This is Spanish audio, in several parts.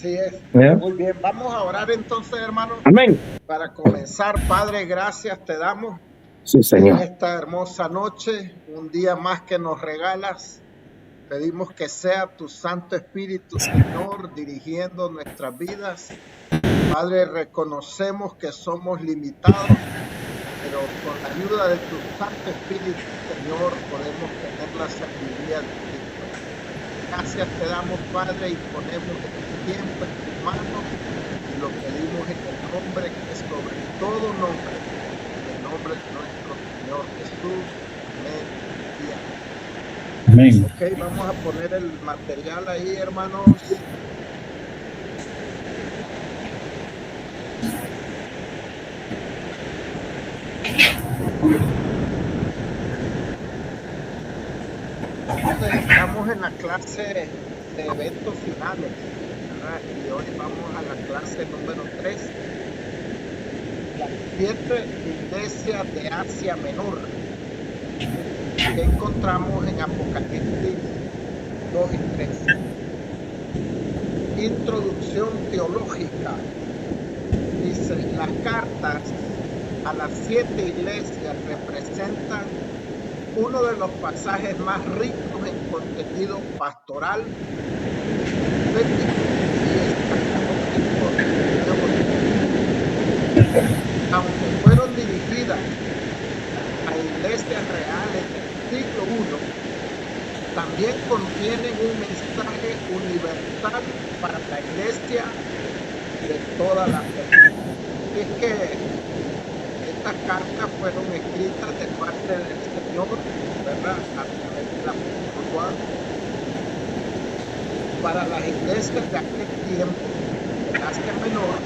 Así es. ¿Ya? Muy bien. Vamos a orar entonces, hermanos, Amén. para comenzar. Padre, gracias te damos Sí, en Señor. esta hermosa noche, un día más que nos regalas. Pedimos que sea tu Santo Espíritu, Señor, dirigiendo nuestras vidas. Padre, reconocemos que somos limitados, pero con la ayuda de tu Santo Espíritu, Señor, podemos tener la sabiduría de Cristo. Gracias te damos, Padre, y ponemos este tiempo en tus manos y lo pedimos en el nombre que es sobre todo nombre, en el nombre de nuestro Señor Jesús. Amén y amén. Amén. Ok, vamos a poner el material ahí, hermanos. Entonces, estamos en la clase de eventos finales, ¿verdad? Y hoy vamos a la clase número 3, las 7 iglesias de Asia Menor, que encontramos en Apocalipsis 2 y 3. Introducción teológica. Dice, las cartas a las 7 iglesias representan uno de los pasajes más ricos en contenido pastoral, profético y escatológico del Nuevo Testamento. Aunque fueron dirigidas a iglesias reales del siglo I, también contienen un mensaje universal para la iglesia de toda la fe. Es que estas cartas fueron escritas de parte del Señor, ¿verdad? A través del apóstol Juan, para las iglesias de aquel tiempo, del Asia Menor,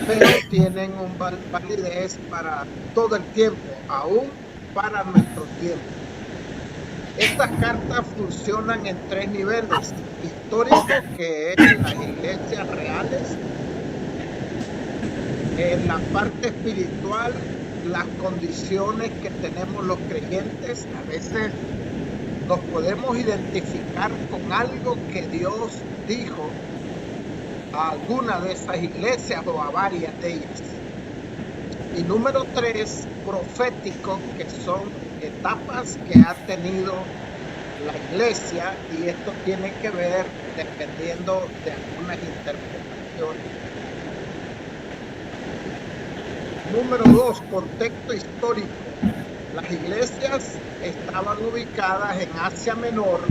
pero tienen una validez para todo el tiempo, aún para nuestro tiempo. Estas cartas funcionan en 3 niveles: histórico, que es las iglesias reales; en la parte espiritual, las condiciones que tenemos los creyentes. A veces nos podemos identificar con algo que Dios dijo a alguna de esas iglesias o a varias de ellas. Y número 3, profético, que son etapas que ha tenido la iglesia, y esto tiene que ver dependiendo de algunas interpretaciones. Número 2, contexto histórico. Las iglesias estaban ubicadas en Asia Menor,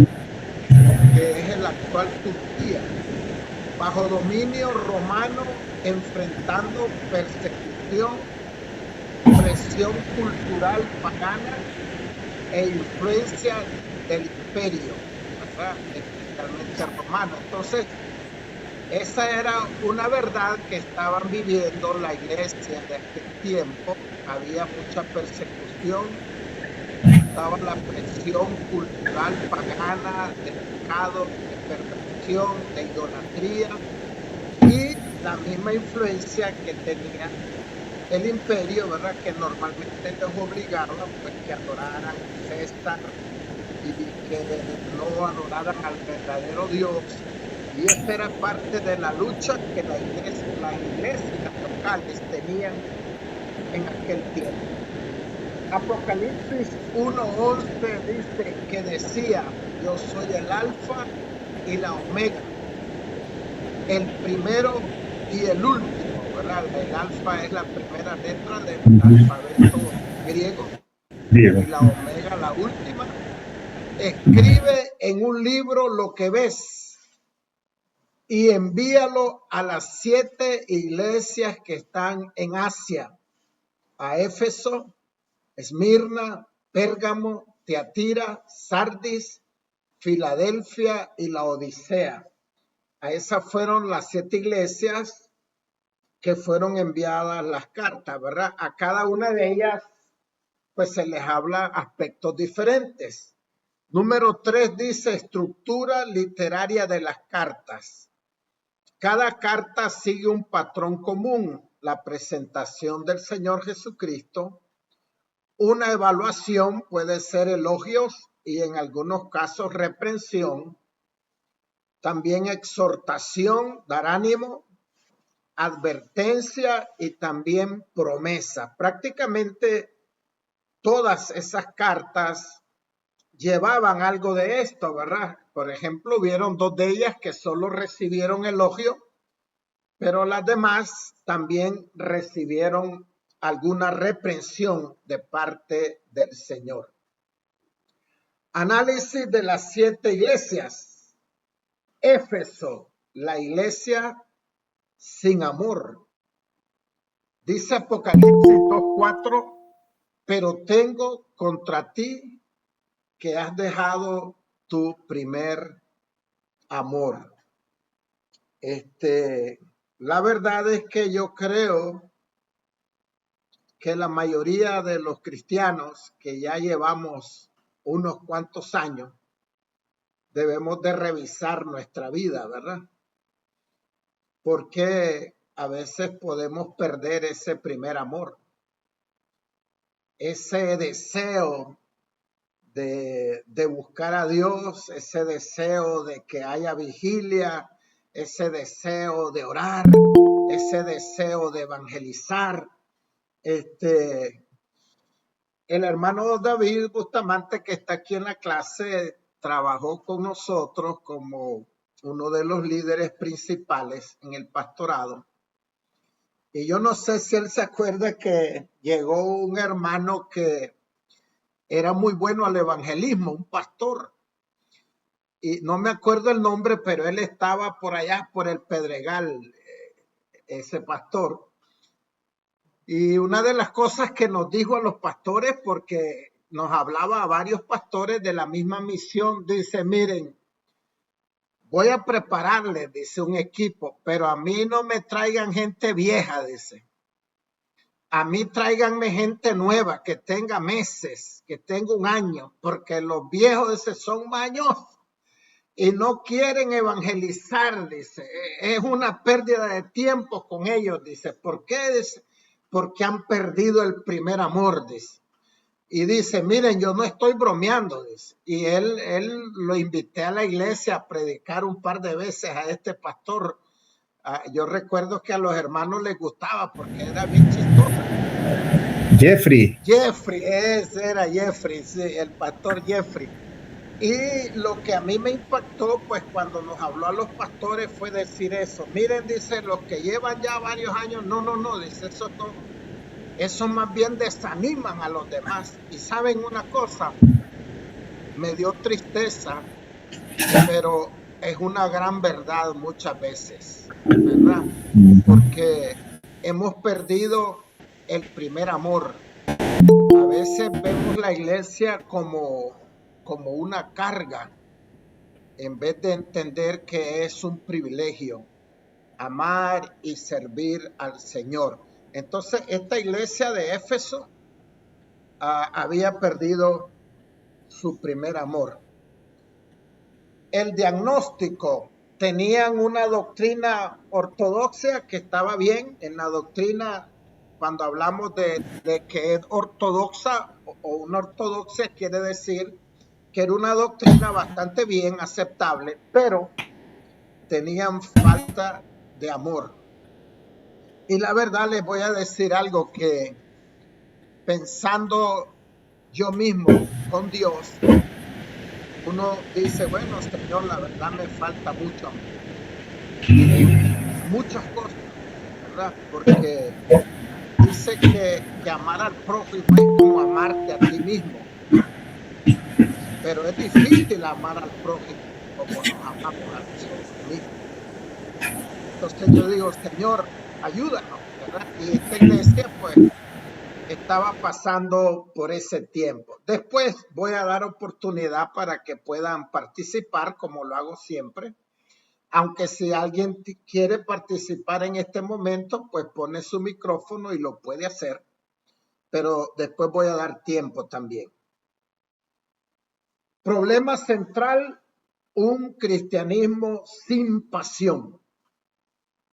que es el actual Turquía, bajo dominio romano, enfrentando persecución, presión cultural pagana e influencia del imperio, ¿verdad? Especialmente romano. Entonces, esa era una verdad que estaban viviendo la iglesia de aquel tiempo. Había mucha persecución, estaba la presión cultural pagana, de pecado, de perversión, de idolatría, y la misma influencia que tenía el imperio, ¿verdad? Que normalmente los obligaba, pues, que adoraran a César y que no adoraran al verdadero Dios. Y esta era parte de la lucha que las iglesias locales tenían en aquel tiempo. Apocalipsis 1:11 dice que decía: yo soy el alfa y la omega, el primero y el último, ¿verdad? El alfa es la primera letra del alfabeto griego Diego. y la omega la última. Escribe en un libro lo que ves y envíalo a las 7 iglesias que están en Asia: a Éfeso, Esmirna, Pérgamo, Tiatira, Sardis, Filadelfia y la Odisea. A esas fueron las 7 iglesias que fueron enviadas las cartas, ¿verdad? A cada una de ellas, pues, se les habla aspectos diferentes. Número 3 dice estructura literaria de las cartas. Cada carta sigue un patrón común: la presentación del Señor Jesucristo, una evaluación, puede ser elogios y en algunos casos reprensión, también exhortación, dar ánimo, advertencia y también promesa. Prácticamente todas esas cartas llevaban algo de esto, ¿verdad? Por ejemplo, hubieron 2 de ellas que solo recibieron elogio, pero las demás también recibieron alguna reprensión de parte del Señor. Análisis de las 7 iglesias. Éfeso, la iglesia sin amor. Dice Apocalipsis 2:4, pero tengo contra ti que has dejado tu primer amor. La verdad es que yo creo que la mayoría de los cristianos que ya llevamos unos cuantos años, debemos de revisar nuestra vida, ¿verdad? Porque a veces podemos perder ese primer amor, ese deseo de buscar a Dios, ese deseo de que haya vigilia, ese deseo de orar, ese deseo de evangelizar. El hermano David Bustamante, que está aquí en la clase, trabajó con nosotros como uno de los líderes principales en el pastorado. Y yo no sé si él se acuerda que llegó un hermano que era muy bueno al evangelismo, un pastor. Y no me acuerdo el nombre, pero él estaba por allá, por el Pedregal, ese pastor. Y una de las cosas que nos dijo a los pastores, porque nos hablaba a varios pastores de la misma misión, dice, miren, voy a prepararles, dice, un equipo, pero a mí no me traigan gente vieja, dice. A mí tráiganme gente nueva, que tenga meses, que tenga un año, porque los viejos, dice, son mañosos y no quieren evangelizar, dice. Es una pérdida de tiempo con ellos, dice. ¿Por qué? Dice, porque han perdido el primer amor, dice. Y dice, miren, yo no estoy bromeando, dice. Y él lo invité a la iglesia a predicar un par de veces a este pastor. Yo recuerdo que a los hermanos les gustaba porque era bien chistoso. Jeffrey. Ese era Jeffrey, sí, el pastor Jeffrey. Y lo que a mí me impactó, pues cuando nos habló a los pastores fue decir eso. Miren, dice, los que llevan ya varios años, no, dice, eso más bien desaniman a los demás. Y saben una cosa, me dio tristeza, pero es una gran verdad muchas veces, ¿verdad? Porque hemos perdido el primer amor. A veces vemos la iglesia como una carga, en vez de entender que es un privilegio amar y servir al Señor. Entonces, esta iglesia de Éfeso había perdido su primer amor. El diagnóstico: tenían una doctrina ortodoxa que estaba bien. En la doctrina, cuando hablamos de que es ortodoxa o una ortodoxia, quiere decir que era una doctrina bastante bien aceptable, pero tenían falta de amor. Y la verdad les voy a decir algo que, pensando yo mismo con Dios, uno dice, bueno, Señor, la verdad me falta mucho amor. Muchas cosas, ¿verdad? Porque dice que amar al prójimo es como amarte a ti mismo. Pero es difícil amar al prójimo como nos amamos a nosotros mismos. Entonces yo digo, Señor, ayúdanos, ¿verdad? Y esta iglesia, pues, estaba pasando por ese tiempo. Después voy a dar oportunidad para que puedan participar, como lo hago siempre. Aunque si alguien quiere participar en este momento, pues pone su micrófono y lo puede hacer. Pero después voy a dar tiempo también. Problema central: un cristianismo sin pasión,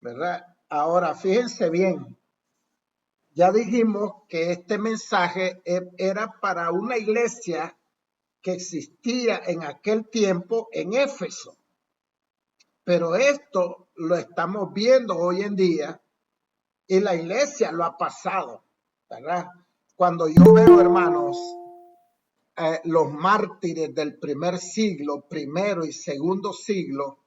¿verdad? Ahora, fíjense bien, ya dijimos que este mensaje era para una iglesia que existía en aquel tiempo en Éfeso. Pero esto lo estamos viendo hoy en día y la iglesia lo ha pasado, ¿verdad? Cuando yo veo, hermanos, los mártires del primer siglo, primero y segundo siglo,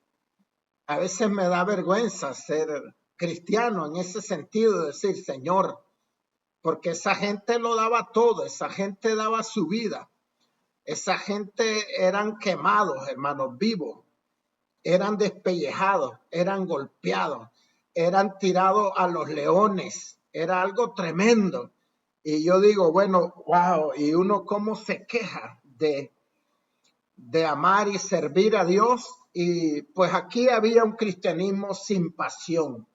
a veces me da vergüenza ser cristiano en ese sentido, de decir, Señor, porque esa gente lo daba todo, esa gente daba su vida, esa gente eran quemados, hermanos, vivos, eran despellejados, eran golpeados, eran tirados a los leones, era algo tremendo. Y yo digo, bueno, wow, y uno cómo se queja de amar y servir a Dios. Y pues aquí había un cristianismo sin pasión.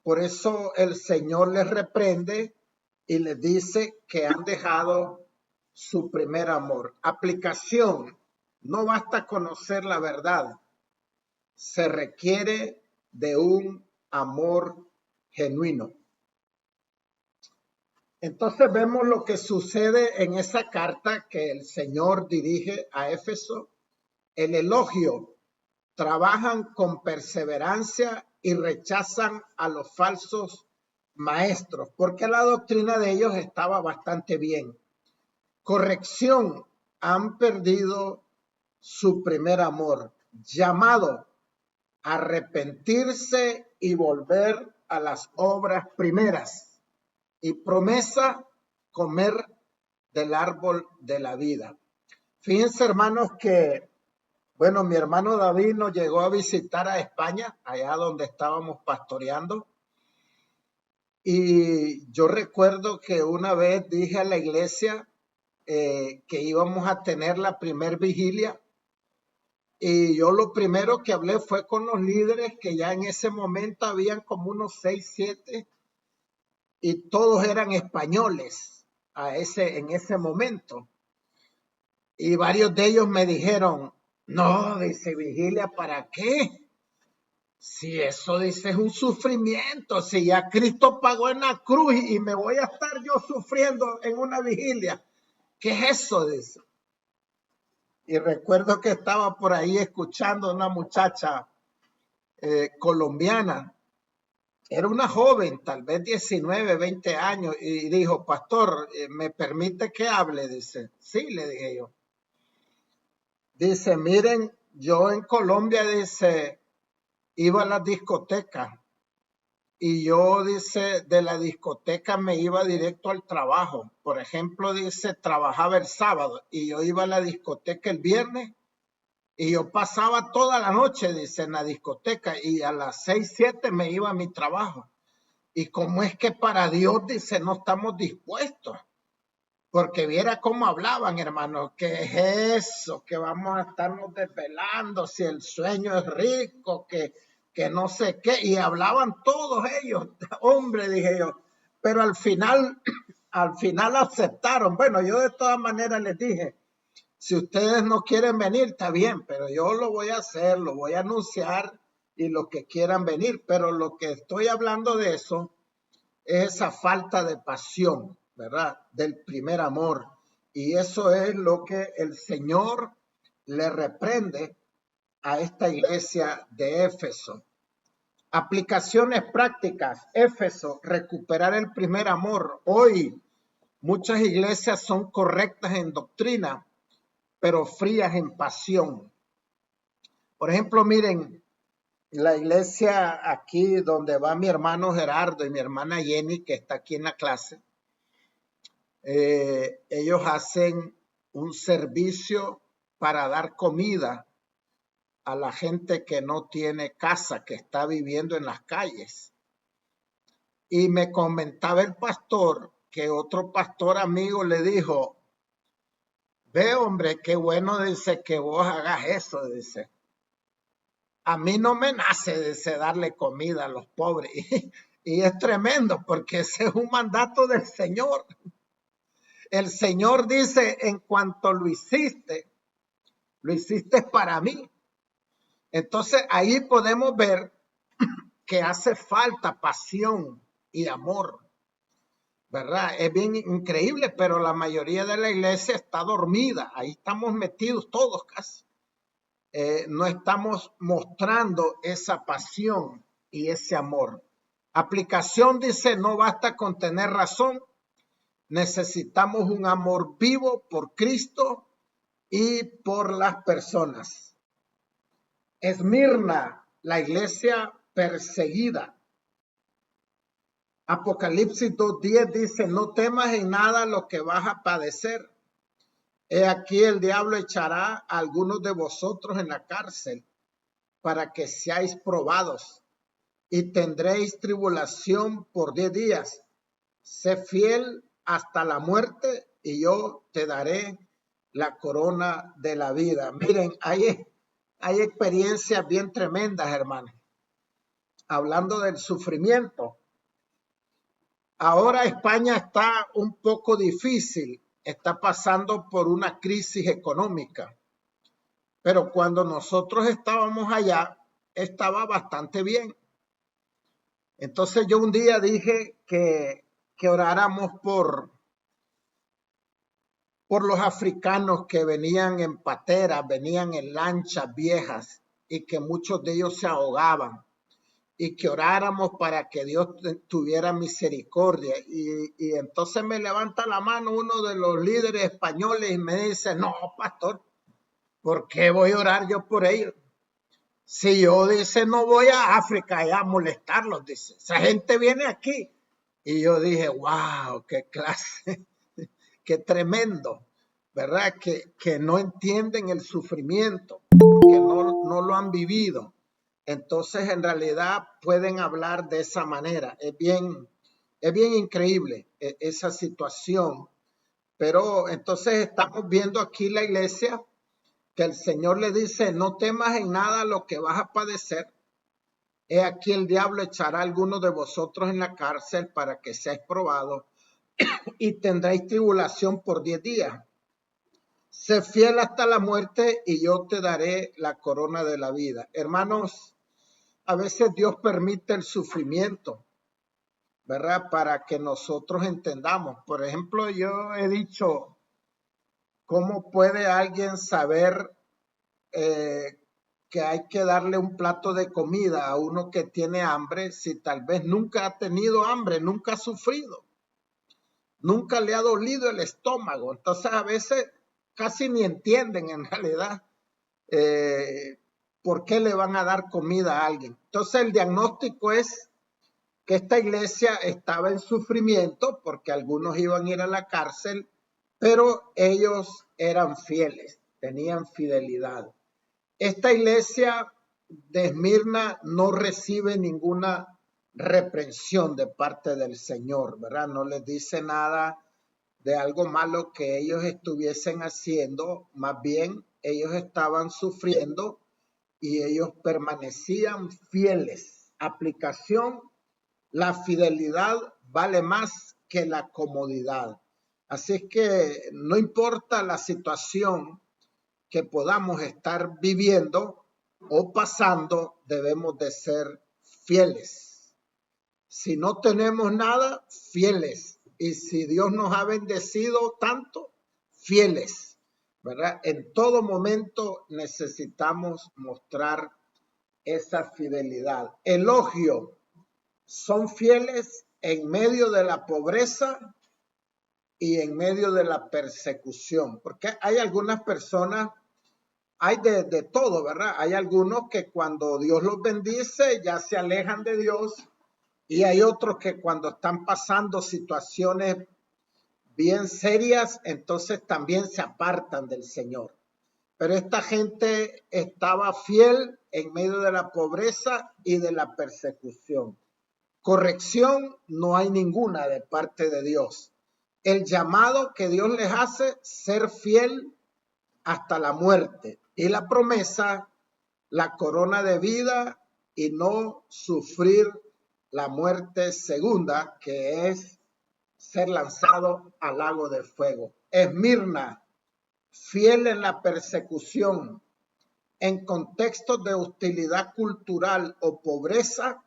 Por eso el Señor les reprende y les dice que han dejado su primer amor. Aplicación. No basta conocer la verdad. Se requiere de un amor genuino. Entonces vemos lo que sucede en esa carta que el Señor dirige a Éfeso. El elogio: trabajan con perseverancia y rechazan a los falsos maestros, porque la doctrina de ellos estaba bastante bien. Corrección: han perdido su primer amor. Llamado: arrepentirse y volver a las obras primeras. Y promesa: comer del árbol de la vida. Fíjense, hermanos, que bueno, mi hermano David nos llegó a visitar a España, allá donde estábamos pastoreando. Y yo recuerdo que una vez dije a la iglesia que íbamos a tener la primer vigilia. Y yo lo primero que hablé fue con los líderes, que ya en ese momento habían como unos 6, 7, y todos eran españoles en ese momento. Y varios de ellos me dijeron, no, dice, vigilia, ¿para qué? Si eso, dice, es un sufrimiento, si ya Cristo pagó en la cruz y me voy a estar yo sufriendo en una vigilia, ¿qué es eso? Dice. Y recuerdo que estaba por ahí escuchando a una muchacha colombiana, era una joven, tal vez 19, 20 años, y dijo, pastor, ¿me permite que hable? Dice, sí, le dije yo. Dice, miren, yo en Colombia, dice, iba a la discoteca y yo, dice, de la discoteca me iba directo al trabajo. Por ejemplo, dice, trabajaba el sábado y yo iba a la discoteca el viernes y yo pasaba toda la noche, dice, en la discoteca, y a las 6, 7 me iba a mi trabajo. Y cómo es que para Dios, dice, no estamos dispuestos. Porque viera cómo hablaban, hermano, ¿qué es eso? Que vamos a estarnos desvelando, si el sueño es rico, que no sé qué. Y hablaban todos ellos, hombre, dije yo. Pero al final aceptaron. Bueno, yo de todas maneras les dije, si ustedes no quieren venir, está bien, pero yo lo voy a hacer, lo voy a anunciar y los que quieran venir. Pero lo que estoy hablando de eso es esa falta de pasión, ¿verdad? Del primer amor. Y eso es lo que el Señor le reprende a esta iglesia de Éfeso. Aplicaciones prácticas. Éfeso, recuperar el primer amor. Hoy muchas iglesias son correctas en doctrina, pero frías en pasión. Por ejemplo, miren, la iglesia aquí donde va mi hermano Gerardo y mi hermana Jenny, que está aquí en la clase, ellos hacen un servicio para dar comida a la gente que no tiene casa, que está viviendo en las calles. Y me comentaba el pastor que otro pastor amigo le dijo, ve, hombre, qué bueno, dice, que vos hagas eso, dice. A mí no me nace, dice, darle comida a los pobres. Y es tremendo porque ese es un mandato del Señor. El Señor dice, en cuanto lo hiciste para mí. Entonces ahí podemos ver que hace falta pasión y amor, ¿verdad? Es bien increíble, pero la mayoría de la iglesia está dormida. Ahí estamos metidos todos casi. no estamos mostrando esa pasión y ese amor. Aplicación dice, no basta con tener razón, necesitamos un amor vivo por Cristo y por las personas. Esmirna, la iglesia perseguida. Apocalipsis 2:10 dice, no temas en nada lo que vas a padecer. He aquí el diablo echará a algunos de vosotros en la cárcel para que seáis probados y tendréis tribulación por 10 días. Sé fiel hasta la muerte y yo te daré la corona de la vida. Miren, hay experiencias bien tremendas, hermanos. Hablando del sufrimiento. Ahora España está un poco difícil, está pasando por una crisis económica, pero cuando nosotros estábamos allá, estaba bastante bien. Entonces yo un día dije que oráramos por los africanos que venían en pateras, venían en lanchas viejas y que muchos de ellos se ahogaban. Y que oráramos para que Dios tuviera misericordia. Y entonces me levanta la mano uno de los líderes españoles y me dice, no, pastor, ¿por qué voy a orar yo por ellos? Si yo, dice, no voy a África a molestarlos, dice, esa gente viene aquí. Y yo dije, wow, qué clase, qué tremendo, ¿verdad? Que no entienden el sufrimiento, que no lo han vivido. Entonces, en realidad pueden hablar de esa manera. Es bien increíble esa situación. Pero entonces estamos viendo aquí la iglesia que el Señor le dice, no temas en nada lo que vas a padecer. He aquí el diablo echará a algunos de vosotros en la cárcel para que seáis probados y tendréis tribulación por 10 días. Sé fiel hasta la muerte y yo te daré la corona de la vida. Hermanos, a veces Dios permite el sufrimiento, ¿verdad? Para que nosotros entendamos. Por ejemplo, yo he dicho, ¿cómo puede alguien saber que hay que darle un plato de comida a uno que tiene hambre si tal vez nunca ha tenido hambre, nunca ha sufrido, nunca le ha dolido el estómago? Entonces a veces casi ni entienden en realidad ¿por qué le van a dar comida a alguien? Entonces el diagnóstico es que esta iglesia estaba en sufrimiento porque algunos iban a ir a la cárcel, pero ellos eran fieles, tenían fidelidad. Esta iglesia de Esmirna no recibe ninguna reprensión de parte del Señor, ¿verdad? No les dice nada de algo malo que ellos estuviesen haciendo, más bien ellos estaban sufriendo y ellos permanecían fieles. Aplicación, la fidelidad vale más que la comodidad. Así es que no importa la situación que podamos estar viviendo o pasando, debemos de ser fieles. Si no tenemos nada, fieles. Y si Dios nos ha bendecido tanto, fieles, ¿verdad? En todo momento necesitamos mostrar esa fidelidad. Elogio, son fieles en medio de la pobreza y en medio de la persecución, porque hay algunas personas, hay de todo, ¿verdad? Hay algunos que cuando Dios los bendice ya se alejan de Dios y hay otros que cuando están pasando situaciones bien serias, entonces también se apartan del Señor. Pero esta gente estaba fiel en medio de la pobreza y de la persecución. Corrección no hay ninguna de parte de Dios. El llamado que Dios les hace, ser fiel hasta la muerte. Y la promesa, la corona de vida y no sufrir la muerte segunda, que es ser lanzado al lago de fuego. Esmirna, fiel en la persecución, en contextos de hostilidad cultural o pobreza,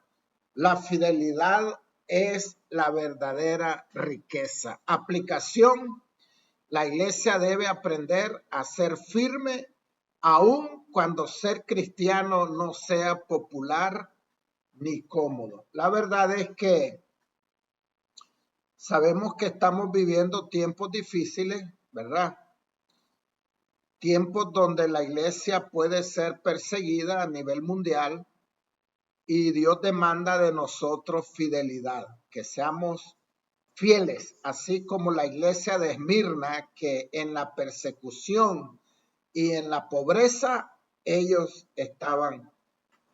la fidelidad es la verdadera riqueza. Aplicación, la iglesia debe aprender a ser firme aun cuando ser cristiano no sea popular ni cómodo. La verdad es que sabemos que estamos viviendo tiempos difíciles, ¿verdad? Tiempos donde la iglesia puede ser perseguida a nivel mundial y Dios demanda de nosotros fidelidad, que seamos fieles, así como la iglesia de Esmirna, que en la persecución y en la pobreza ellos estaban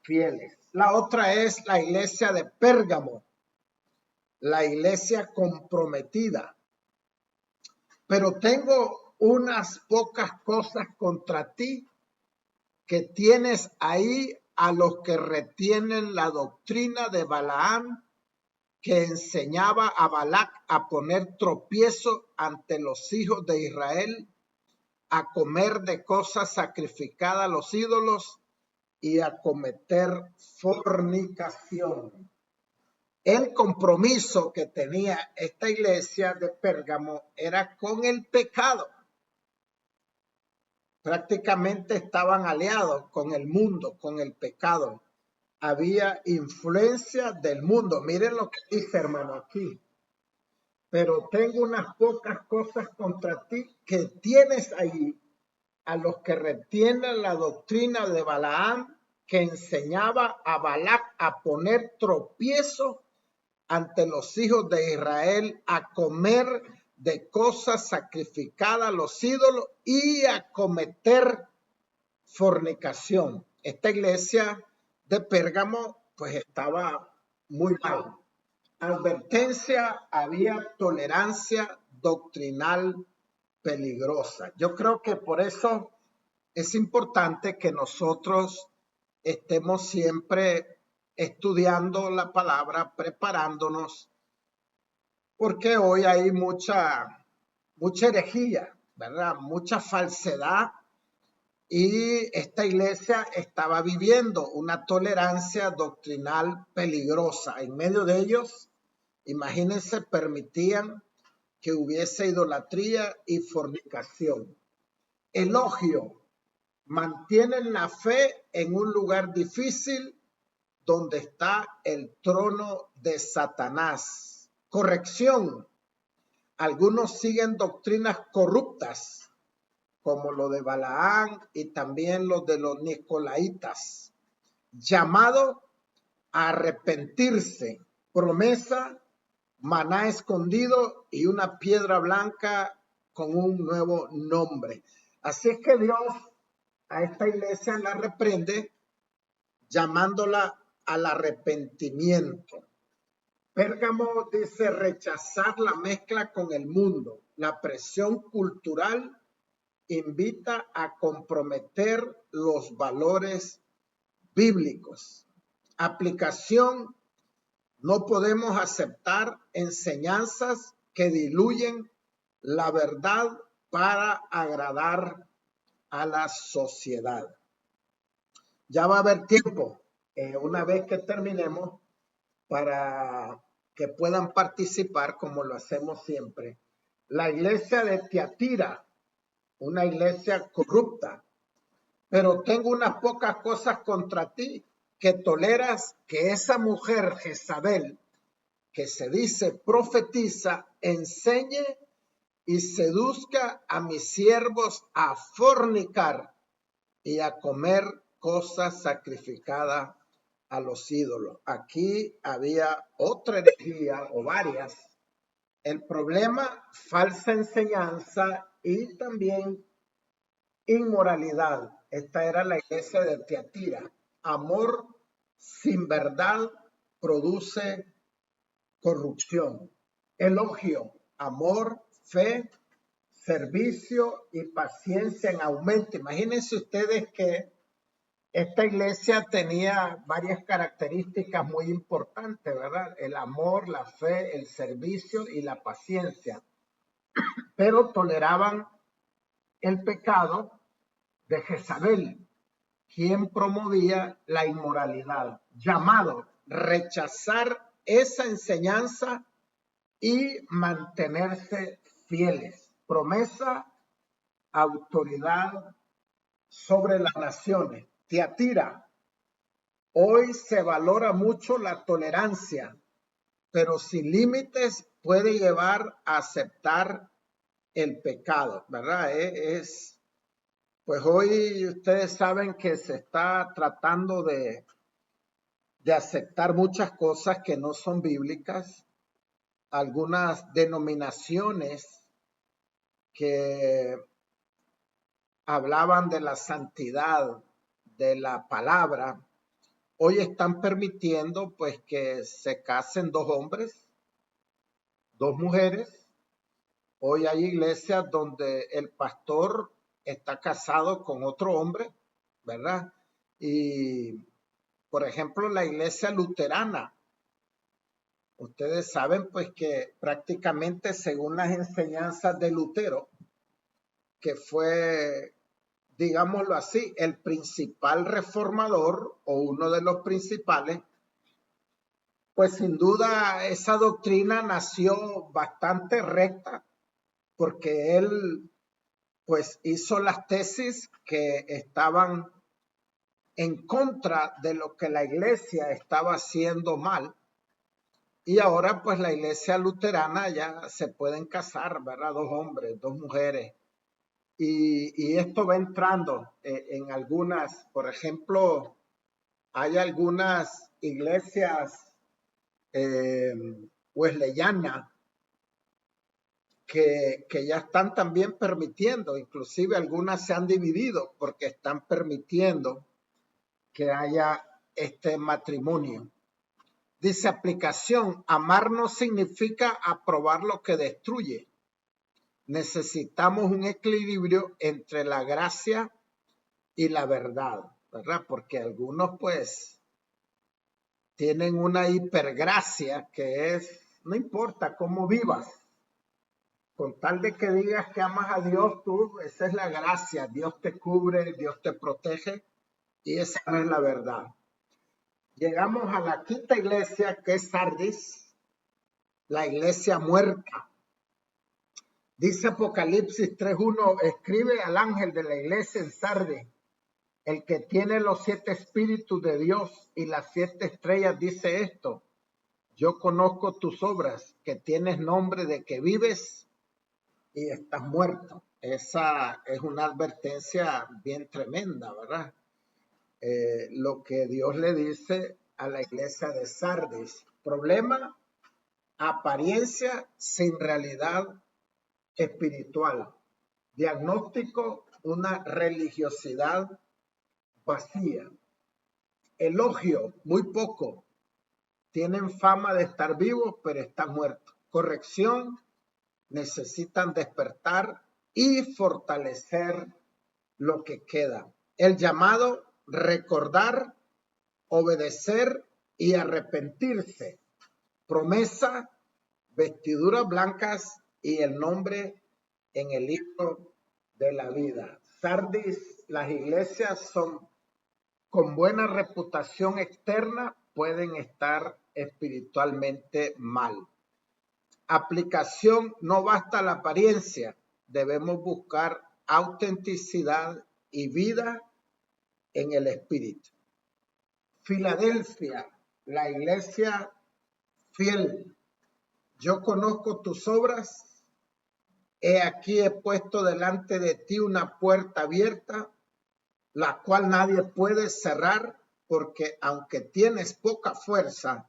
fieles. La otra es la iglesia de Pérgamo, la iglesia comprometida. Pero tengo unas pocas cosas contra ti, que tienes ahí a los que retienen la doctrina de Balaam, que enseñaba a Balac a poner tropiezo ante los hijos de Israel, a comer de cosas sacrificadas a los ídolos y a cometer fornicación. El compromiso que tenía esta iglesia de Pérgamo era con el pecado. Prácticamente estaban aliados con el mundo, con el pecado. Había influencia del mundo. Miren lo que dice, hermano, aquí. Pero tengo unas pocas cosas contra ti, que tienes ahí a los que retienen la doctrina de Balaam, que enseñaba a Balac a poner tropiezo ante los hijos de Israel, a comer de cosas sacrificadas a los ídolos y a cometer fornicación. Esta iglesia de Pérgamo pues estaba muy mal. Advertencia: había tolerancia doctrinal peligrosa. Yo creo que por eso es importante que nosotros estemos siempre estudiando la palabra, preparándonos, porque hoy hay mucha herejía, ¿verdad? Mucha falsedad, y esta iglesia estaba viviendo una tolerancia doctrinal peligrosa. En medio de ellos, imagínense, permitían que hubiese idolatría y fornicación. Elogio: mantienen la fe en un lugar difícil donde está el trono de Satanás. Corrección: algunos siguen doctrinas corruptas, como lo de Balaam y también lo de los nicolaitas. Llamado a arrepentirse. Promesa: maná escondido y una piedra blanca con un nuevo nombre. Así es que Dios a esta iglesia la reprende, llamándola al arrepentimiento. Pérgamo dice rechazar la mezcla con el mundo. La presión cultural invita a comprometer los valores bíblicos. Aplicación: no podemos aceptar enseñanzas que diluyen la verdad para agradar a la sociedad. Ya va a haber tiempo, una vez que terminemos, para que puedan participar como lo hacemos siempre. La iglesia de Tiatira, una iglesia corrupta. Pero tengo unas pocas cosas contra ti, que toleras que esa mujer Jezabel, que se dice profetiza, enseñe y seduzca a mis siervos a fornicar y a comer cosas sacrificadas a los ídolos. Aquí había otra herejía o varias. El problema: falsa enseñanza y también inmoralidad. Esta era la iglesia de Tiatira. Amor sin verdad produce corrupción. Elogio: amor, fe, servicio y paciencia en aumento. Imagínense ustedes que esta iglesia tenía varias características muy importantes, ¿verdad? El amor, la fe, el servicio y la paciencia. Pero toleraban el pecado de Jezabel, quien promovía la inmoralidad. Llamado: rechazar esa enseñanza y mantenerse fieles. Promesa: autoridad sobre las naciones. Tiatira, hoy se valora mucho la tolerancia, pero sin límites puede llevar a aceptar el pecado, ¿verdad? Pues hoy ustedes saben que se está tratando de aceptar muchas cosas que no son bíblicas, algunas denominaciones que hablaban de la santidad de la palabra, hoy están permitiendo pues que se casen dos hombres, dos mujeres. Hoy hay iglesias donde el pastor está casado con otro hombre, ¿verdad? Y, por ejemplo, la iglesia luterana, ustedes saben pues que prácticamente según las enseñanzas de Lutero, que fue, digámoslo así, el principal reformador o uno de los principales, pues sin duda esa doctrina nació bastante recta porque él pues hizo las tesis que estaban en contra de lo que la iglesia estaba haciendo mal. Y ahora pues la iglesia luterana ya se pueden casar, ¿verdad? Dos hombres, dos mujeres. Y esto va entrando en algunas, por ejemplo, hay algunas iglesias wesleyanas que ya están también permitiendo, inclusive algunas se han dividido porque están permitiendo que haya este matrimonio. Dice aplicación, amar no significa aprobar lo que destruye. Necesitamos un equilibrio entre la gracia y la verdad, ¿verdad? Porque algunos pues tienen una hipergracia que es, no importa cómo vivas, con tal de que digas que amas a Dios, tú, esa es la gracia, Dios te cubre, Dios te protege, y esa no es la verdad. Llegamos a la quinta iglesia, que es Sardis, la iglesia muerta. Dice Apocalipsis 3:1, escribe al ángel de la iglesia en Sardis, el que tiene los 7 espíritus de Dios y las 7 estrellas, dice esto: yo conozco tus obras, que tienes nombre de que vives y estás muerto. Esa es una advertencia bien tremenda, ¿verdad? Lo que Dios le dice a la iglesia de Sardis. Problema, apariencia sin realidad espiritual. Diagnóstico, una religiosidad vacía. Elogio, muy poco. Tienen fama de estar vivos, pero están muertos. Corrección, necesitan despertar y fortalecer lo que queda. El llamado, recordar, obedecer y arrepentirse. Promesa, vestiduras blancas y el nombre en el libro de la vida. Sardis, las iglesias son con buena reputación externa, pueden estar espiritualmente mal. Aplicación, no basta la apariencia, debemos buscar autenticidad y vida en el espíritu. Filadelfia, la iglesia fiel. Yo conozco tus obras, he aquí he puesto delante de ti una puerta abierta, la cual nadie puede cerrar, porque aunque tienes poca fuerza,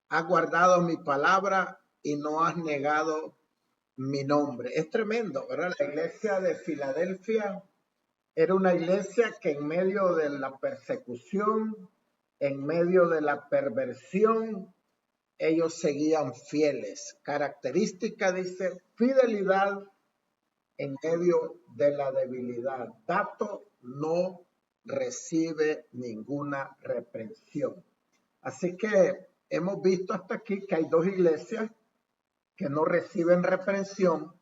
has guardado mi palabra y no has negado mi nombre. Es tremendo, ¿verdad? La iglesia de Filadelfia era una iglesia que en medio de la persecución, en medio de la perversión, ellos seguían fieles. Característica, dice, fidelidad en medio de la debilidad. Dato, no recibe ninguna reprensión. Así que hemos visto hasta aquí que hay dos iglesias que no reciben reprensión,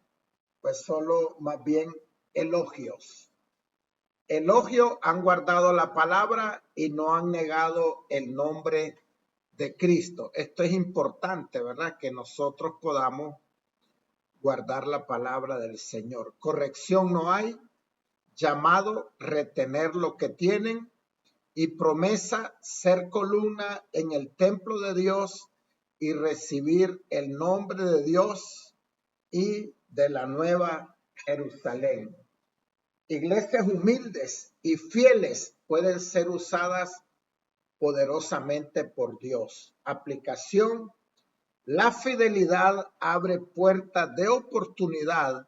pues solo más bien elogios. Elogio, han guardado la palabra y no han negado el nombre de Cristo. Esto es importante, ¿verdad? Que nosotros podamos guardar la palabra del Señor. Corrección no hay, llamado retener lo que tienen, y promesa ser columna en el templo de Dios y recibir el nombre de Dios y de la nueva Jerusalén. Iglesias humildes y fieles pueden ser usadas poderosamente por Dios. Aplicación: la fidelidad abre puertas de oportunidad.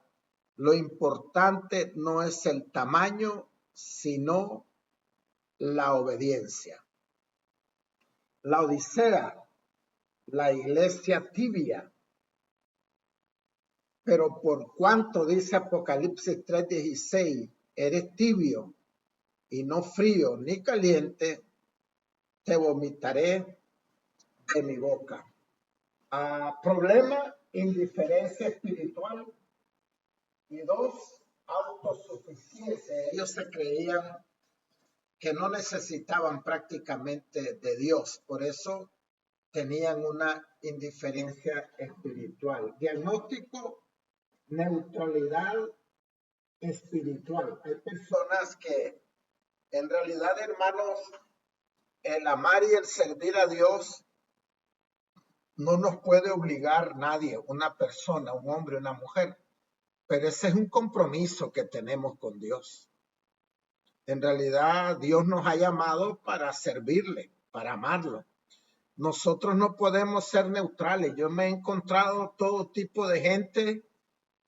Lo importante no es el tamaño, sino la obediencia. La Odisea, la iglesia tibia. Pero por cuanto dice Apocalipsis 3:16, eres tibio y no frío ni caliente, te vomitaré de mi boca. Problema: indiferencia espiritual. Y 2, autosuficiencia. Ellos se creían que no necesitaban prácticamente de Dios, por eso tenían una indiferencia espiritual. Diagnóstico: neutralidad espiritual. Hay personas que en realidad, hermanos, el amar y el servir a Dios no nos puede obligar nadie, una persona, un hombre, una mujer, pero ese es un compromiso que tenemos con Dios. En realidad, Dios nos ha llamado para servirle, para amarlo. Nosotros no podemos ser neutrales. Yo me he encontrado todo tipo de gente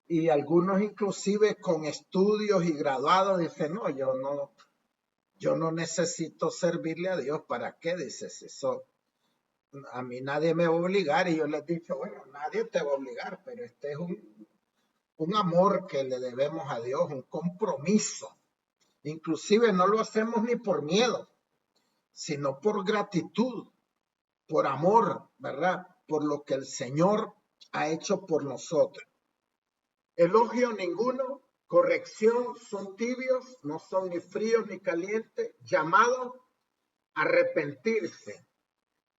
y algunos inclusive con estudios y graduados dicen, no, yo no necesito servirle a Dios. ¿Para qué? Dices eso. A mí nadie me va a obligar, y yo les he dicho, bueno, nadie te va a obligar, pero este es un amor que le debemos a Dios, un compromiso. Inclusive no lo hacemos ni por miedo, sino por gratitud, por amor, ¿verdad? Por lo que el Señor ha hecho por nosotros. Elogio ninguno, corrección: son tibios, no son ni fríos ni calientes. Llamado: arrepentirse,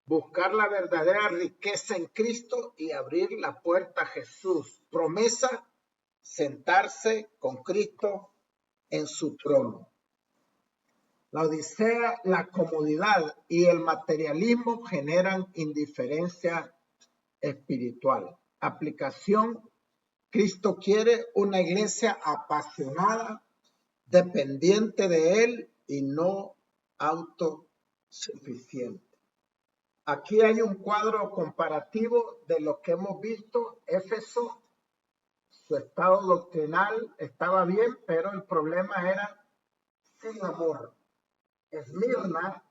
buscar la verdadera riqueza en Cristo y abrir la puerta a Jesús. Promesa: sentarse con Cristo en su trono. La Odisea, la comodidad y el materialismo generan indiferencia espiritual. Aplicación: Cristo quiere una iglesia apasionada, dependiente de Él y no autosuficiente. Aquí hay un cuadro comparativo de lo que hemos visto. Éfeso, su estado doctrinal estaba bien, pero el problema era sin amor. Esmirna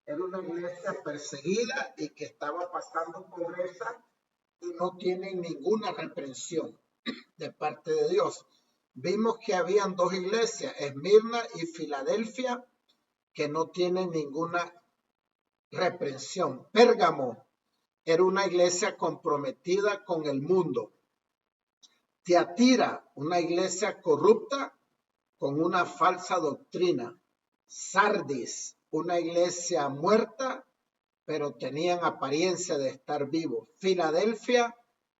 era una iglesia perseguida y que estaba pasando pobreza y no tiene ninguna reprensión de parte de Dios. Vimos que habían 2 iglesias, Esmirna y Filadelfia, que no tienen ninguna reprensión. Pérgamo era una iglesia comprometida con el mundo. Tiatira, una iglesia corrupta con una falsa doctrina. Sardis, una iglesia muerta, pero tenían apariencia de estar vivos. Filadelfia,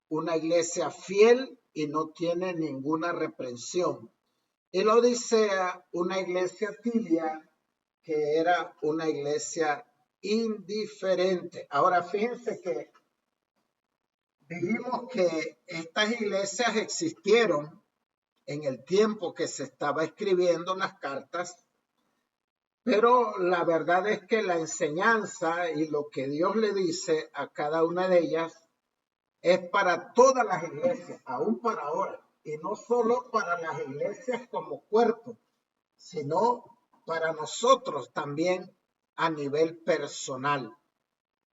una iglesia fiel y no tiene ninguna reprensión. Y la Odisea, una iglesia tibia, que era una iglesia indiferente. Ahora fíjense que dijimos que estas iglesias existieron en el tiempo que se estaba escribiendo las cartas, pero la verdad es que la enseñanza y lo que Dios le dice a cada una de ellas es para todas las iglesias, aún para ahora, y no solo para las iglesias como cuerpo, sino para nosotros también a nivel personal,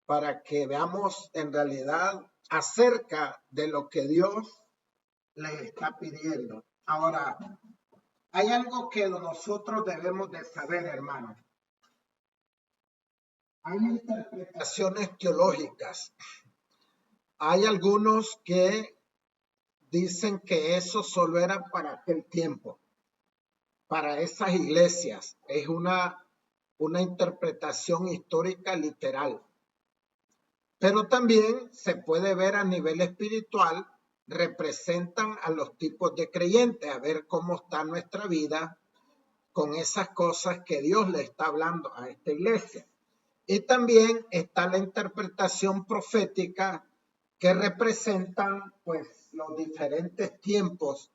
para que veamos en realidad acerca de lo que Dios les está pidiendo. Ahora, hay algo que nosotros debemos de saber, hermanos. Hay interpretaciones teológicas. Hay algunos que dicen que eso solo era para aquel tiempo, para esas iglesias. Es una interpretación histórica literal. Pero también se puede ver a nivel espiritual, representan a los tipos de creyentes, a ver cómo está nuestra vida con esas cosas que Dios le está hablando a esta iglesia. Y también está la interpretación profética que representan pues los diferentes tiempos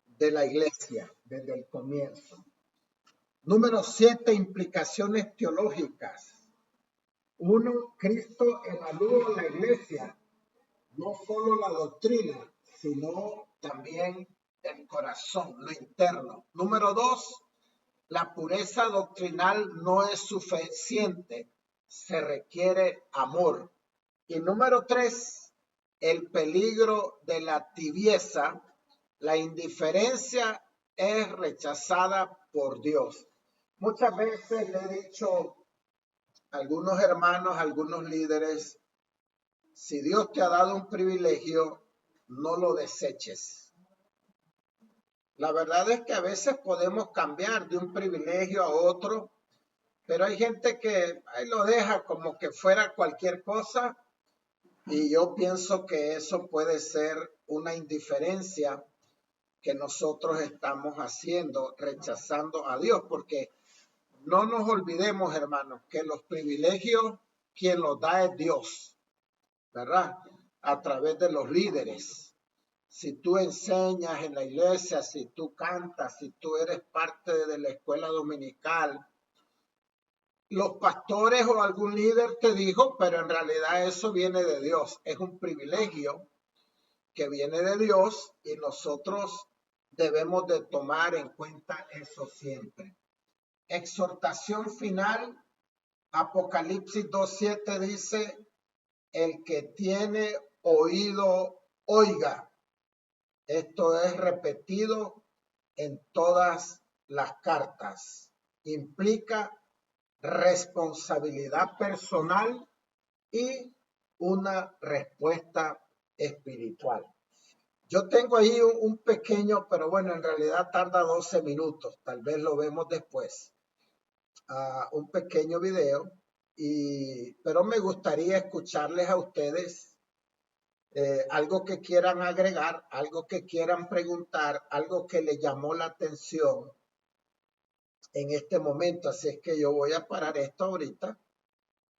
de la iglesia desde el comienzo. Número 7, implicaciones teológicas. 1, Cristo evalúa la iglesia, no solo la doctrina, sino también el corazón, lo interno. Número 2, la pureza doctrinal no es suficiente, se requiere amor. Y número 3, el peligro de la tibieza, la indiferencia es rechazada por Dios. Muchas veces le he dicho a algunos hermanos, a algunos líderes, si Dios te ha dado un privilegio, no lo deseches. La verdad es que a veces podemos cambiar de un privilegio a otro, pero hay gente que ahí lo deja como que fuera cualquier cosa, y yo pienso que eso puede ser una indiferencia que nosotros estamos haciendo, rechazando a Dios, porque no nos olvidemos, hermanos, que los privilegios, quien los da es Dios, ¿verdad? A través de los líderes. Si tú enseñas en la iglesia, si tú cantas, si tú eres parte de la escuela dominical, los pastores o algún líder te dijo, pero en realidad eso viene de Dios. Es un privilegio que viene de Dios y nosotros debemos de tomar en cuenta eso siempre. Exhortación final, Apocalipsis 2:7 dice, el que tiene oído, oiga. Esto es repetido en todas las cartas. Implica responsabilidad personal y una respuesta espiritual. Yo tengo ahí un pequeño, pero bueno, en realidad tarda 12 minutos, tal vez lo vemos después, un pequeño video, pero me gustaría escucharles a ustedes algo que quieran agregar, algo que quieran preguntar, algo que les llamó la atención en este momento. Así es que yo voy a parar esto ahorita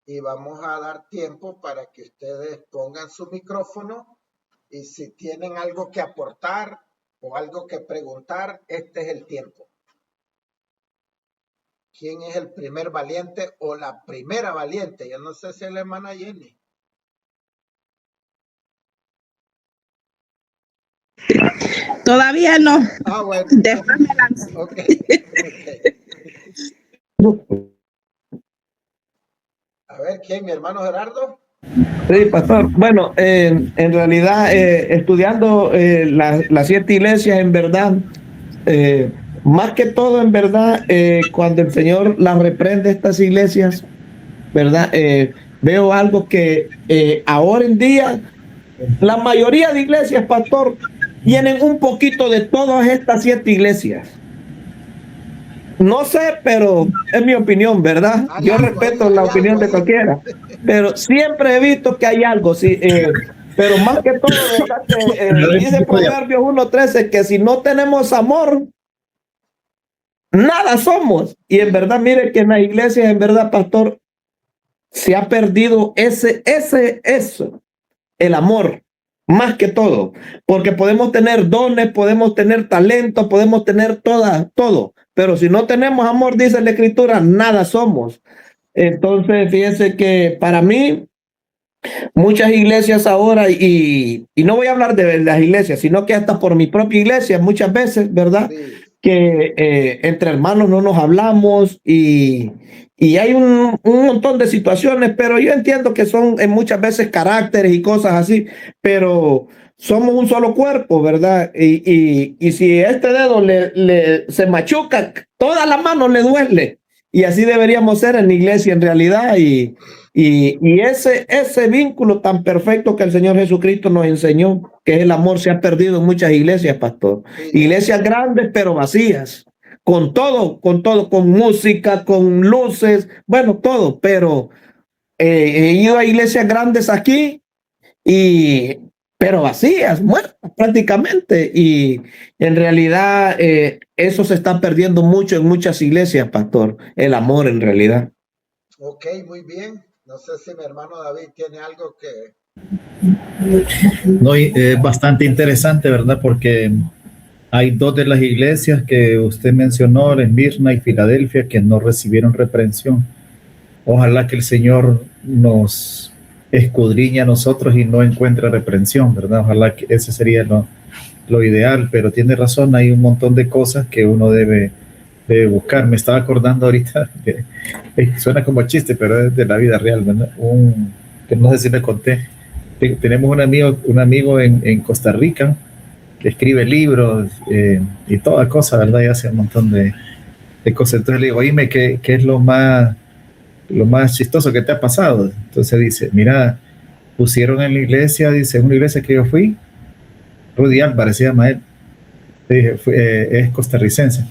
y vamos a dar tiempo para que ustedes pongan su micrófono y si tienen algo que aportar o algo que preguntar, este es el tiempo. ¿Quién es el primer valiente o la primera valiente? Yo no sé si es la hermana Jenny. Todavía no. Bueno. Después me lanzo. Okay. A ver, ¿quién? ¿Mi hermano Gerardo? Sí, pastor. Bueno, en realidad, estudiando las 7 iglesias, en verdad, más que todo, en verdad, cuando el Señor las reprende, estas iglesias, ¿verdad? Veo algo que ahora en día, la mayoría de iglesias, pastor, tienen un poquito de todas estas 7 iglesias. No sé, pero es mi opinión, ¿verdad? Yo respeto la opinión de cualquiera, pero siempre he visto que hay algo, sí, pero más que todo, dice Proverbios 1:13 que si no tenemos amor, nada somos. Y en verdad, mire que en la iglesia, en verdad, pastor, se ha perdido eso, el amor. Más que todo, porque podemos tener dones, podemos tener talento, podemos tener todo, pero si no tenemos amor, dice la Escritura, nada somos. Entonces, fíjense que para mí, muchas iglesias ahora, y no voy a hablar de las iglesias, sino que hasta por mi propia iglesia, muchas veces, ¿verdad? Sí. Que entre hermanos no nos hablamos y hay un montón de situaciones, pero yo entiendo que son muchas veces caracteres y cosas así, pero somos un solo cuerpo, ¿verdad? Y si este dedo se machuca, toda la mano le duele. Y así deberíamos ser en la iglesia en realidad. Y ese vínculo tan perfecto que el Señor Jesucristo nos enseñó, que es el amor, se ha perdido en muchas iglesias, pastor. Iglesias grandes pero vacías, con todo, con música, con luces, bueno, todo. Pero he ido a iglesias grandes aquí, pero vacías, muertas prácticamente. Y en realidad eso se está perdiendo mucho en muchas iglesias, pastor, el amor en realidad. Ok, muy bien. No sé si mi hermano David tiene algo que... No, es bastante interesante, ¿verdad? Porque hay dos de las iglesias que usted mencionó, Esmirna y Filadelfia, que no recibieron reprensión. Ojalá que el Señor nos escudriñe a nosotros y no encuentre reprensión, ¿verdad? Ojalá que ese sería lo ideal, pero tiene razón, hay un montón de cosas que uno debe buscar. Me estaba acordando ahorita, suena como chiste, pero es de la vida real, ¿verdad? Que no sé si le conté. Tenemos un amigo en Costa Rica que escribe libros y toda cosa, ¿verdad? Y hace un montón de cosas. Entonces le digo, oíme, ¿qué es lo más chistoso que te ha pasado? Entonces dice, mira, pusieron en la iglesia, dice, una iglesia que yo fui, Rudy Álvarez se llama él, dije, es costarricense,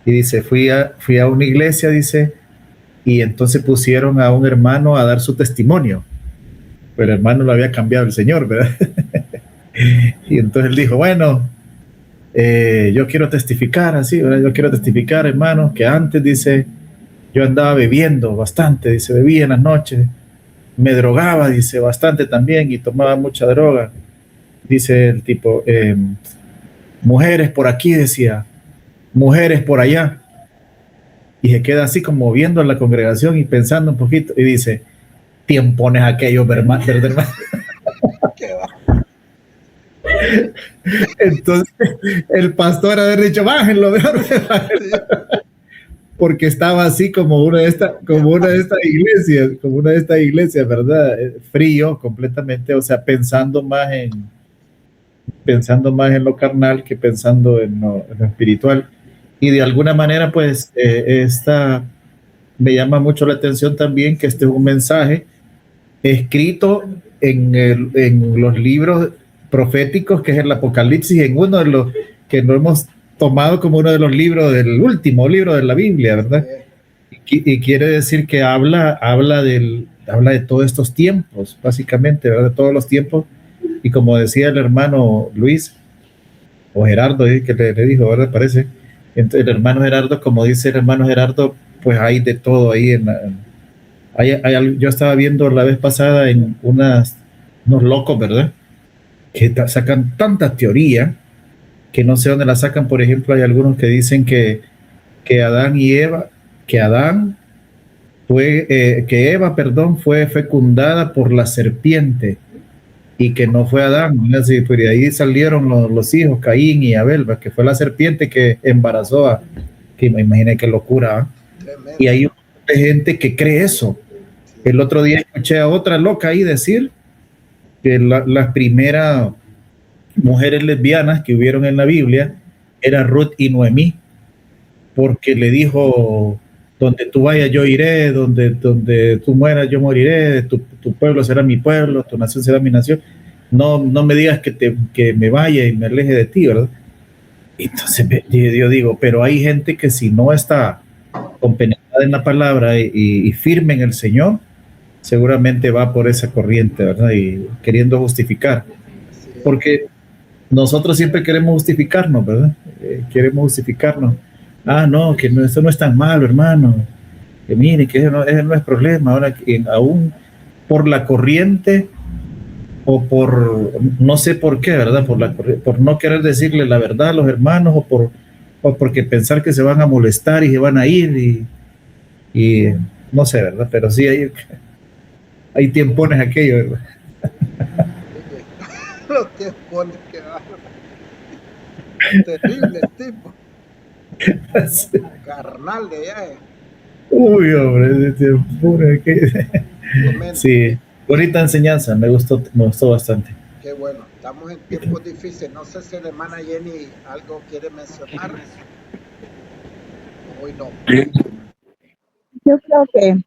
y dice, fui a una iglesia, dice, y entonces pusieron a un hermano a dar su testimonio, pero el hermano lo había cambiado el Señor, ¿verdad? Y entonces él dijo, bueno, yo quiero testificar así, ¿verdad? Yo quiero testificar, hermano, que antes, dice, yo andaba bebiendo bastante, dice, bebía en las noches, me drogaba, dice, bastante también, y tomaba mucha droga. Dice el tipo, mujeres por aquí, decía, mujeres por allá. Y se queda así como viendo a la congregación y pensando un poquito, y dice, tiempones aquellos, ¿verdad, hermano? ¿Qué va? Entonces, el pastor haber dicho, bájenlo, bájenlo, porque estaba así como una de estas iglesias, ¿verdad? Frío completamente, o sea, pensando más en lo carnal que pensando en lo espiritual. Y de alguna manera, pues, me llama mucho la atención también que este es un mensaje escrito en los libros proféticos, que es el Apocalipsis, en uno de los que lo hemos tomado como uno de los libros del último libro de la Biblia, ¿verdad? Y quiere decir que habla de todos estos tiempos, básicamente, ¿verdad? De todos los tiempos. Y como decía el hermano Luis, o Gerardo, que le dijo, ¿verdad? Parece. Entonces, el hermano Gerardo, como dice el hermano Gerardo, pues hay de todo ahí. Yo estaba viendo la vez pasada en unos locos, ¿verdad? Que sacan tanta teoría que no sé dónde la sacan. Por ejemplo, hay algunos que dicen que Adán y Eva, que Eva, perdón, fue fecundada por la serpiente y que no fue Adán, ¿no? Así, pues de ahí salieron los hijos, Caín y Abel, ¿verdad? Que fue la serpiente que embarazó que me imaginé qué locura, ¿eh? Y hay un montón de gente que cree eso. El otro día escuché a otra loca ahí decir que las primeras mujeres lesbianas que hubieron en la Biblia eran Ruth y Noemí, porque le dijo, donde tú vayas yo iré, donde tú mueras yo moriré, tu pueblo será mi pueblo, tu nación será mi nación. No me digas que me vaya y me aleje de ti, ¿verdad? Entonces yo digo, pero hay gente que si no está compenetrada en la palabra y firme en el Señor, seguramente va por esa corriente, ¿verdad? Y queriendo justificar. Porque nosotros siempre queremos justificarnos, ¿verdad? Queremos justificarnos. Ah, no, que esto no es tan malo, hermano. Que mire, que ese no es problema. Ahora, aún por la corriente o por, no sé por qué, ¿verdad? Por no querer decirle la verdad a los hermanos o porque pensar que se van a molestar y se van a ir y no sé, ¿verdad? Pero sí hay tiempones aquello, ¿verdad? Los tiempones que va. Terrible tipo. Carnal de allá. Uy, hombre, sí, bonita enseñanza, me gustó bastante. Qué bueno, estamos en tiempos difíciles. No sé si la hermana Jenny algo quiere mencionar. Hoy no. Yo creo que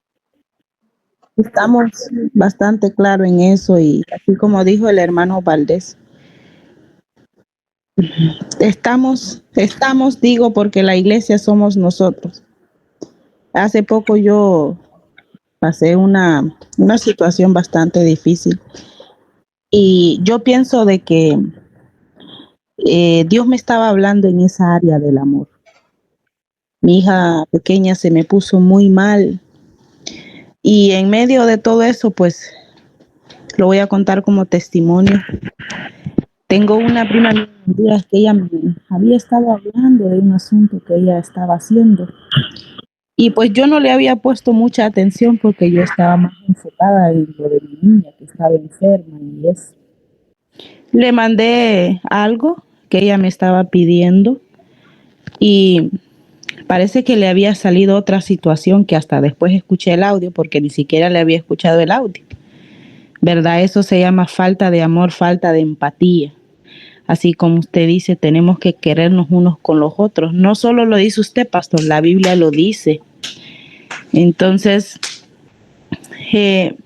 estamos bastante claros en eso y así como dijo el hermano Valdés, estamos, digo, porque la iglesia somos nosotros. Hace poco yo pasé una situación bastante difícil Y yo pienso de que Dios me estaba hablando en esa área del amor. Mi hija pequeña se me puso muy mal y en medio de todo eso, pues lo voy a contar como testimonio. Tengo una prima mía en Honduras que ella me había estado hablando de un asunto que ella estaba haciendo. Y pues yo no le había puesto mucha atención porque yo estaba más enfocada en lo de mi niña que estaba enferma y eso. Le mandé algo que ella me estaba pidiendo y parece que le había salido otra situación que hasta después escuché el audio porque ni siquiera le había escuchado el audio. ¿Verdad? Eso se llama falta de amor, falta de empatía. Así como usted dice, tenemos que querernos unos con los otros. No solo lo dice usted, pastor, la Biblia lo dice. Entonces, en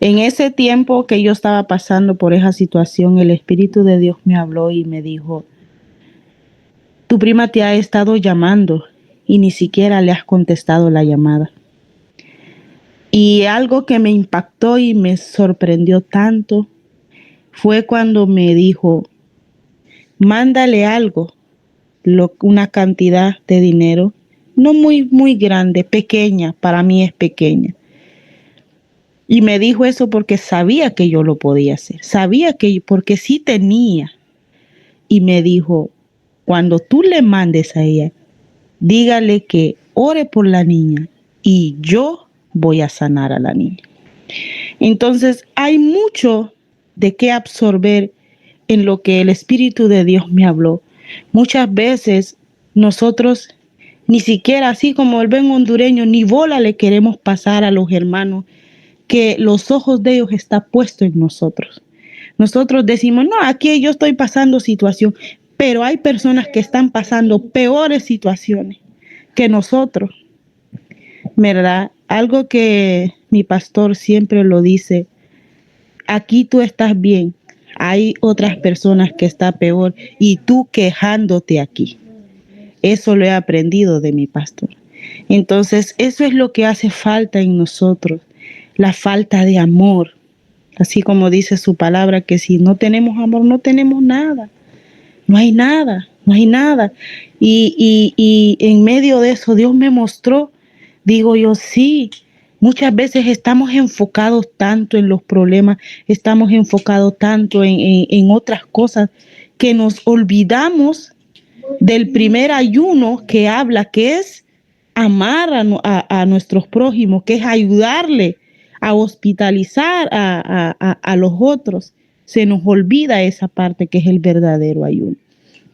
ese tiempo que yo estaba pasando por esa situación, el Espíritu de Dios me habló y me dijo, tu prima te ha estado llamando y ni siquiera le has contestado la llamada. Y algo que me impactó y me sorprendió tanto fue cuando me dijo, mándale algo, una cantidad de dinero, no muy grande, pequeña, para mí es pequeña. Y me dijo eso porque sabía que yo lo podía hacer, porque sí tenía. Y me dijo, cuando tú le mandes a ella, dígale que ore por la niña y yo voy a sanar a la niña. Entonces hay mucho de qué absorber en lo que el Espíritu de Dios me habló. Muchas veces nosotros ni siquiera, así como el buen hondureño, ni bola le queremos pasar a los hermanos que los ojos de ellos están puestos en nosotros. Nosotros decimos, no, aquí yo estoy pasando situación, pero hay personas que están pasando peores situaciones que nosotros, ¿verdad? Algo que mi pastor siempre lo dice, aquí tú estás bien, hay otras personas que están peor y tú quejándote aquí. Eso lo he aprendido de mi pastor. Entonces, eso es lo que hace falta en nosotros, la falta de amor. Así como dice su palabra, que si no tenemos amor, no tenemos nada. No hay nada, no hay nada. Y en medio de eso, Dios me mostró, digo yo, sí, muchas veces estamos enfocados tanto en los problemas, estamos enfocados tanto en otras cosas, que nos olvidamos del primer ayuno que habla, que es amar a nuestros prójimos, que es ayudarle a hospitalizar a los otros. Se nos olvida esa parte que es el verdadero ayuno.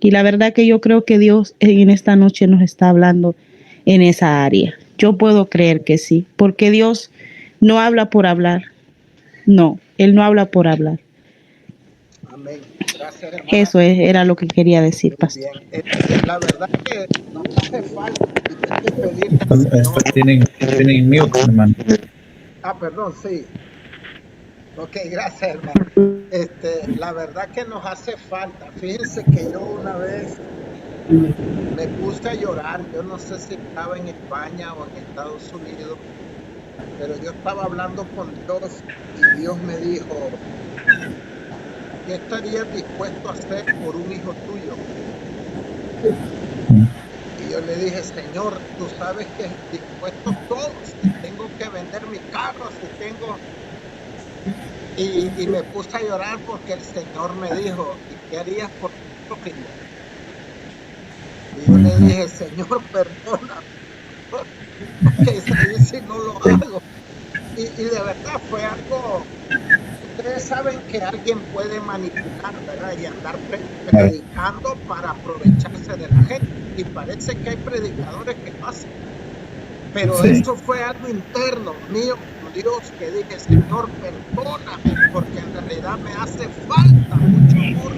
Y la verdad que yo creo que Dios en esta noche nos está hablando en esa área. Yo puedo creer que sí, porque Dios no habla por hablar. No, Él no habla por hablar. Amén. Gracias, hermana. Eso era lo que quería decir, pastor. Bien. La verdad que nos hace falta y hay que pedirle al Señor. Tienen mute, hermano. Perdón, sí. Ok, gracias, hermano. La verdad que nos hace falta. Fíjense que yo una vez me puse a llorar. Yo no sé si estaba en España o en Estados Unidos, pero yo estaba hablando con Dios y Dios me dijo, ¿qué estarías dispuesto a hacer por un hijo tuyo? Y yo le dije, Señor, tú sabes que dispuesto todo, si tengo que vender mi carro, si tengo... Y me puse a llorar porque el Señor me dijo, ¿y qué harías por tu prójimo? Y yo le dije, Señor, perdona, porque eso sí no lo hago. Y de verdad fue algo, ustedes saben que alguien puede manipular, ¿verdad? Y andar predicando para aprovecharse de la gente. Y parece que hay predicadores que lo hacen. Pero eso fue algo interno mío con Dios, que dije, Señor, perdóname, porque en realidad me hace falta mucho amor.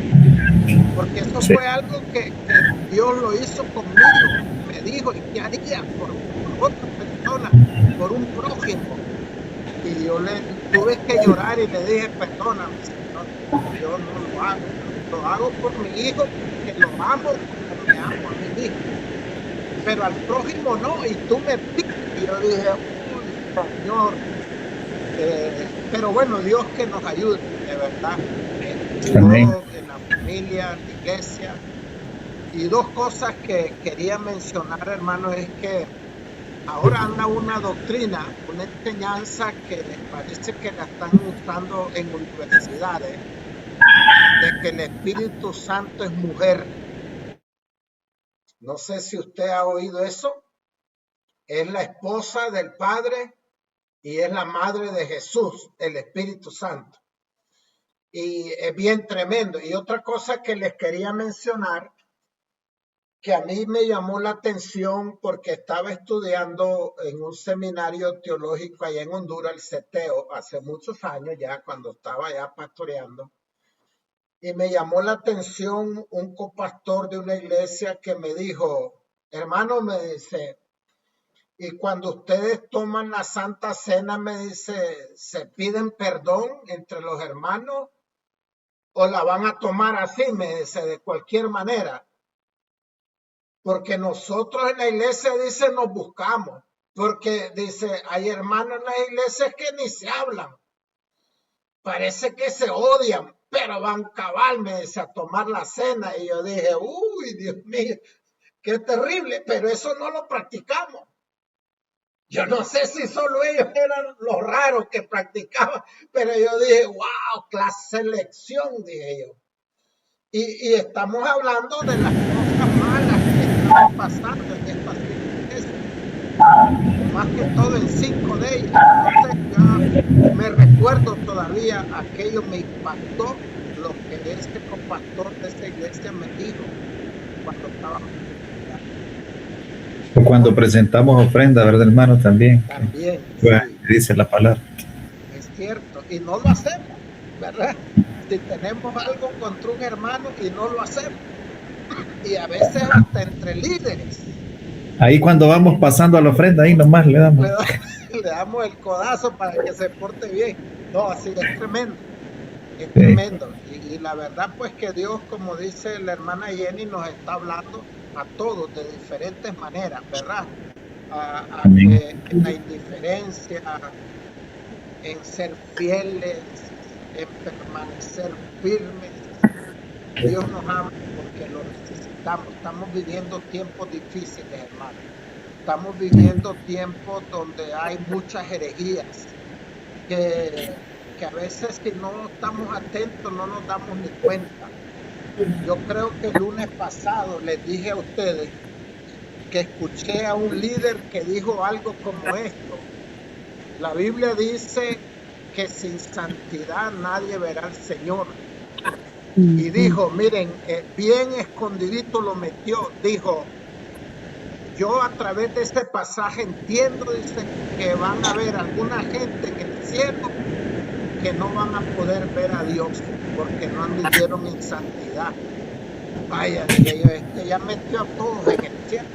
Porque eso fue algo que Dios lo hizo conmigo. Me dijo, ¿y qué haría por otra persona, por un prójimo? Y yo le tuve que llorar y le dije, perdóname, Señor, yo no lo hago. Lo hago por mi hijo, porque lo amo como me amo a mi hijo. Pero al prójimo no, y tú me pides. Y yo dije, uy, Señor. Pero bueno, Dios que nos ayude, de verdad, Amén. en la familia, en la iglesia. Y dos cosas que quería mencionar, hermano, es que ahora anda una doctrina, una enseñanza que parece que la están usando en universidades, de que el Espíritu Santo es mujer. No sé si usted ha oído eso. Es la esposa del Padre y es la madre de Jesús, el Espíritu Santo. Y es bien tremendo. Y otra cosa que les quería mencionar, que a mí me llamó la atención porque estaba estudiando en un seminario teológico allá en Honduras, el CETEO, hace muchos años ya, cuando estaba ya pastoreando. Y me llamó la atención un copastor de una iglesia que me dijo, hermano, me dice, y cuando ustedes toman la Santa Cena, me dice, ¿se piden perdón entre los hermanos o la van a tomar así? Me dice, de cualquier manera. Porque nosotros en la iglesia, dice, nos buscamos. Porque, dice, hay hermanos en las iglesias que ni se hablan. Parece que se odian, pero van cabal, me dice, a tomar la cena. Y yo dije, uy, Dios mío, qué terrible, pero eso no lo practicamos. Yo no sé si solo ellos eran los raros que practicaban, pero yo dije, wow, clase selección, dije yo. Y estamos hablando de las cosas malas que estaban pasando en estas iglesias, más que todo en 5 de ellas. Entonces ya me recuerdo todavía, aquello me impactó lo que este pastor de esta iglesia me dijo cuando estábamos. O cuando presentamos ofrenda, ¿verdad, hermano? También. También, Bueno, sí, dice la palabra. es cierto, y no lo hacemos, ¿verdad? Si tenemos algo contra un hermano y no lo hacemos, y a veces hasta entre líderes, Ahí cuando vamos pasando a la ofrenda, ahí nomás le damos. le damos el codazo para que se porte bien. No, así es tremendo, es tremendo. Y la verdad, pues que Dios, como dice la hermana Jenny, nos está hablando a todos de diferentes maneras, ¿verdad? A que en la indiferencia, en ser fieles, en permanecer firmes. Dios nos ama porque lo necesitamos. Estamos viviendo tiempos difíciles, hermano. Estamos viviendo tiempos donde hay muchas herejías que a veces si no estamos atentos no nos damos ni cuenta. Yo creo que el lunes pasado les dije a ustedes que escuché a un líder que dijo algo como esto. La Biblia dice que sin santidad nadie verá al Señor. Y dijo, miren, bien escondidito lo metió. Dijo, yo a través de este pasaje entiendo, dice, que van a haber alguna gente en el cielo que no van a poder ver a Dios porque no anduvieron en santidad. Vaya, dije yo, ya metió a todos en el cielo.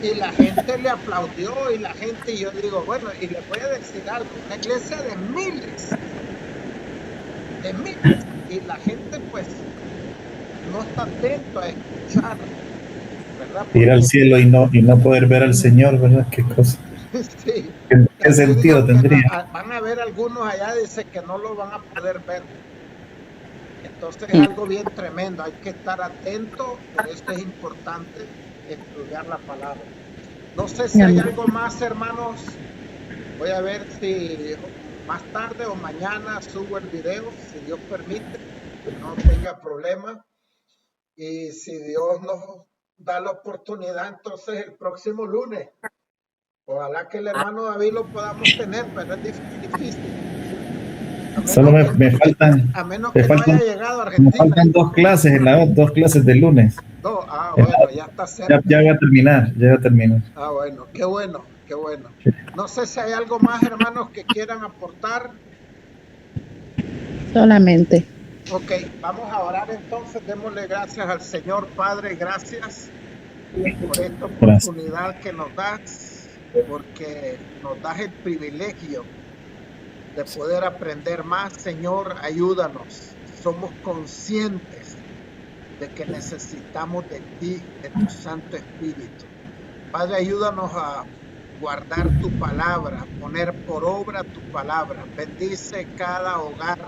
Y la gente le aplaudió y la gente, y yo digo, bueno, y les voy a decir algo, una iglesia de miles, y la gente pues no está atento a escuchar, ¿verdad? Porque, ir al cielo y no poder ver al Señor, ¿verdad? Qué cosa. Sí. ¿Qué sentido tendría? Van a haber algunos allá, dice que no lo van a poder ver. Entonces es algo bien tremendo, hay que estar atento, por eso es importante estudiar la palabra. No sé si hay algo más, hermanos. Voy a ver si más tarde o mañana subo el video, si Dios permite, que no tenga problema. Y si Dios nos da la oportunidad, entonces el próximo lunes. Ojalá que el hermano David lo podamos tener, pero es difícil. Solo me faltan. A menos que no haya llegado a Me Argentina. faltan 2 clases, dos clases de lunes. No, bueno, ya está cerca. Ya va a terminar, ya va a terminar. Bueno, qué bueno, qué bueno. No sé si hay algo más, hermanos, que quieran aportar. Solamente. Ok, vamos a orar entonces. Démosle gracias al Señor. Padre, gracias por esta oportunidad que nos das, porque nos das el privilegio de poder aprender más. Señor, ayúdanos. Somos conscientes de que necesitamos de ti, de tu Santo Espíritu. Padre, ayúdanos a guardar tu palabra, poner por obra tu palabra. Bendice cada hogar,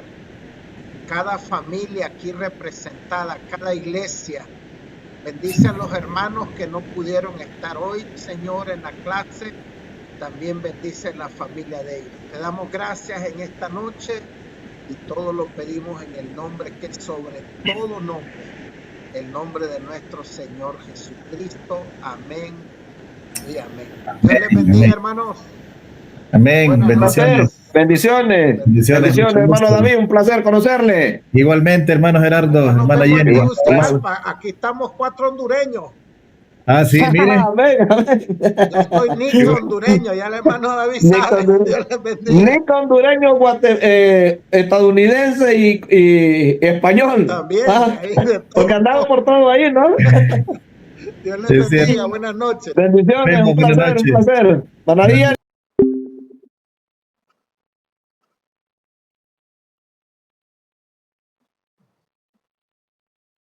cada familia aquí representada, cada iglesia. Bendice a los hermanos que no pudieron estar hoy, Señor, en la clase. También bendice la familia de ellos. Te damos gracias en esta noche y todo lo pedimos en el nombre que es sobre todo nombre, el nombre de nuestro Señor Jesucristo. Amén y amén. Dios les bendiga, hermanos. Amén. Buenas Bendiciones. noches. Bendiciones. Bendiciones, Bendiciones, mucho hermano gusto. David, un placer conocerle. Igualmente, hermano Gerardo, Nos hermana vemos en Jenny. Tegucigalpa. Aquí estamos 4 hondureños. Ah, sí, mire. Amén, amén. Yo soy Nico hondureño, ya el hermano David Nico sabe. hondureño. Dios les bendiga. Nico hondureño, estadounidense y español. También, Ah, ahí de todo. porque andamos por todo ahí, ¿no? Dios les Sí, sí. bendiga. Buenas noches. Bendiciones, Vemos, un buenas placer, un noches. placer. Maravilla.